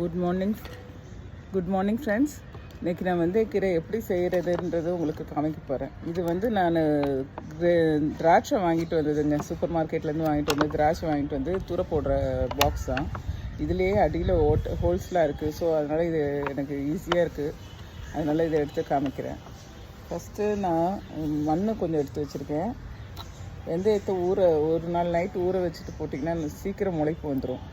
Good morning friends. இன்றைக்கி நான் வெந்தயக்கீரை எப்படி செய்கிறதுன்றது உங்களுக்கு காமிக்க போகிறேன். இது நான் திராட்சை வாங்கிட்டு வந்ததுங்க. சூப்பர் மார்க்கெட்லேருந்து வாங்கிட்டு வந்து திராட்சை வாங்கிட்டு வந்து தூர போடுற பாக்ஸ் தான். இதுலேயே அடியில் ஹோல்ஸ்லாம் இருக்குது. ஸோ அதனால் இது எனக்கு ஈஸியாக இருக்குது. அதனால் இதை எடுத்து காமிக்கிறேன். ஃபஸ்ட்டு நான் மண் கொஞ்சம் எடுத்து வச்சுருக்கேன். வெந்தயத்தை ஒரு நாள் நைட்டு ஊற வச்சுட்டு போட்டிங்கன்னா சீக்கிரம் முளைப்பு வந்துடும்.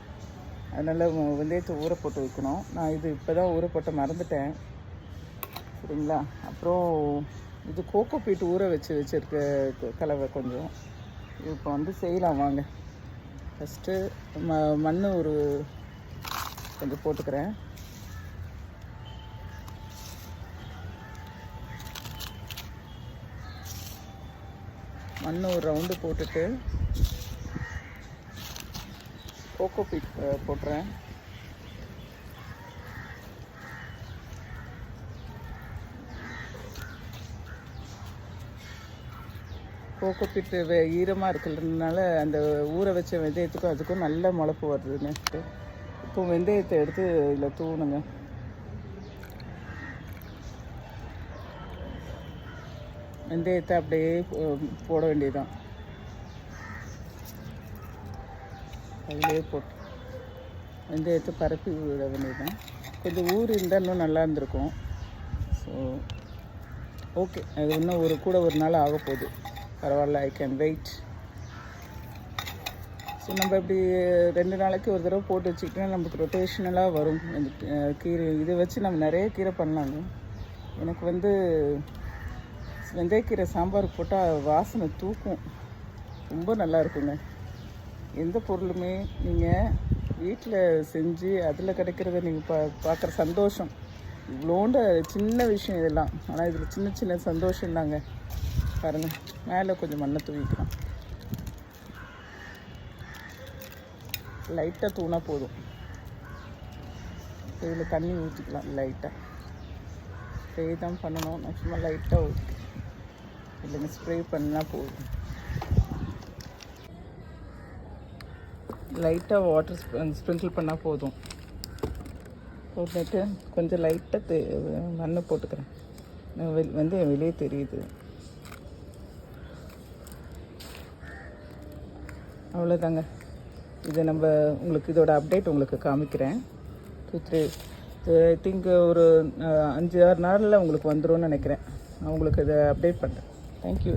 அதனால் வெந்தயத்தை ஊற போட்டு வைக்கணும். நான் இது இப்போ தான் ஊற போட்டு மறந்துட்டேன், சரிங்களா. அப்புறம் இது கோகோ பீட் ஊற வச்சுருக்க கலவை கொஞ்சம் இப்போ செய்யலாம் வாங்க. ஃபஸ்ட்டு மண் கொஞ்சம் போட்டுக்கிறேன். மண் ஒரு ரவுண்டு போட்டுட்டு கோகோ பீட் போட்டுறேன். கோகோ பீட்டு ஈரமாக இருக்கிறதுனால அந்த ஊற வச்ச வெந்தயத்துக்கும் அதுக்கும் நல்ல முளைப்பு வருது. நெக்ஸ்ட்டு இப்போ வெந்தயத்தை எடுத்து இதில் தூணுங்க. வெந்தயத்தை அப்படியே போட வேண்டியதுதான். அதிலே போட்டு வெந்தயத்தை பரப்பி விட வேண்டியதுதான். கொஞ்சம் ஊர் இருந்தால் இன்னும் நல்லா இருந்திருக்கும். ஸோ ஓகே, அது இன்னும் ஒரு நாள் ஆக போகுது. பரவாயில்ல, ஐ கேன் வெயிட். ஸோ நம்ம இப்படி 2 நாளைக்கு ஒரு தடவை போட்டு வச்சுக்கிட்டோன்னா நமக்கு ரொட்டேஷனலாக வரும். கீரை இதை வச்சு நம்ம நிறைய கீரை பண்ணலாங்க. எனக்கு வெந்தயக்கீரை சாம்பார் போட்டால் வாசனை தூக்கும், ரொம்ப நல்லா இருக்குங்க. எந்த பொருளுமே நீங்கள் வீட்டில் செஞ்சு அதில் கிடைக்கிறத நீங்கள் பார்க்குற சந்தோஷம் இவ்வளோண்ட சின்ன விஷயம் இதெல்லாம். ஆனால் இதில் சின்ன சின்ன சந்தோஷம் தாங்க. பாருங்கள், மேலே கொஞ்சம் மண்ணை தூவிக்கலாம். லைட்டாக தூணா போதும். இதில் தண்ணி ஊற்றிக்கலாம் லைட்டாக. ஸ்ப்ரே தான் பண்ணணும். நான் சும்மா லைட்டாக ஊற்றி இல்லைங்க, ஸ்ப்ரே பண்ணால் போதும். லைட்டாக வாட்டர் ஸ்ப்ரிங்கிள் பண்ணால் போதும். போட்டுட்டு கொஞ்சம் லைட்டாக மண் போட்டுக்கிறேன். என் வெளியே தெரியுது. அவ்வளோதாங்க. இதை உங்களுக்கு இதோட அப்டேட் உங்களுக்கு காமிக்கிறேன். 2-3 ஐ திங்க் ஒரு 5-6 நாளில் உங்களுக்கு வந்துடும் நினைக்கிறேன். நான் உங்களுக்கு இதை அப்டேட் பண்ணுறேன். தேங்க்யூ.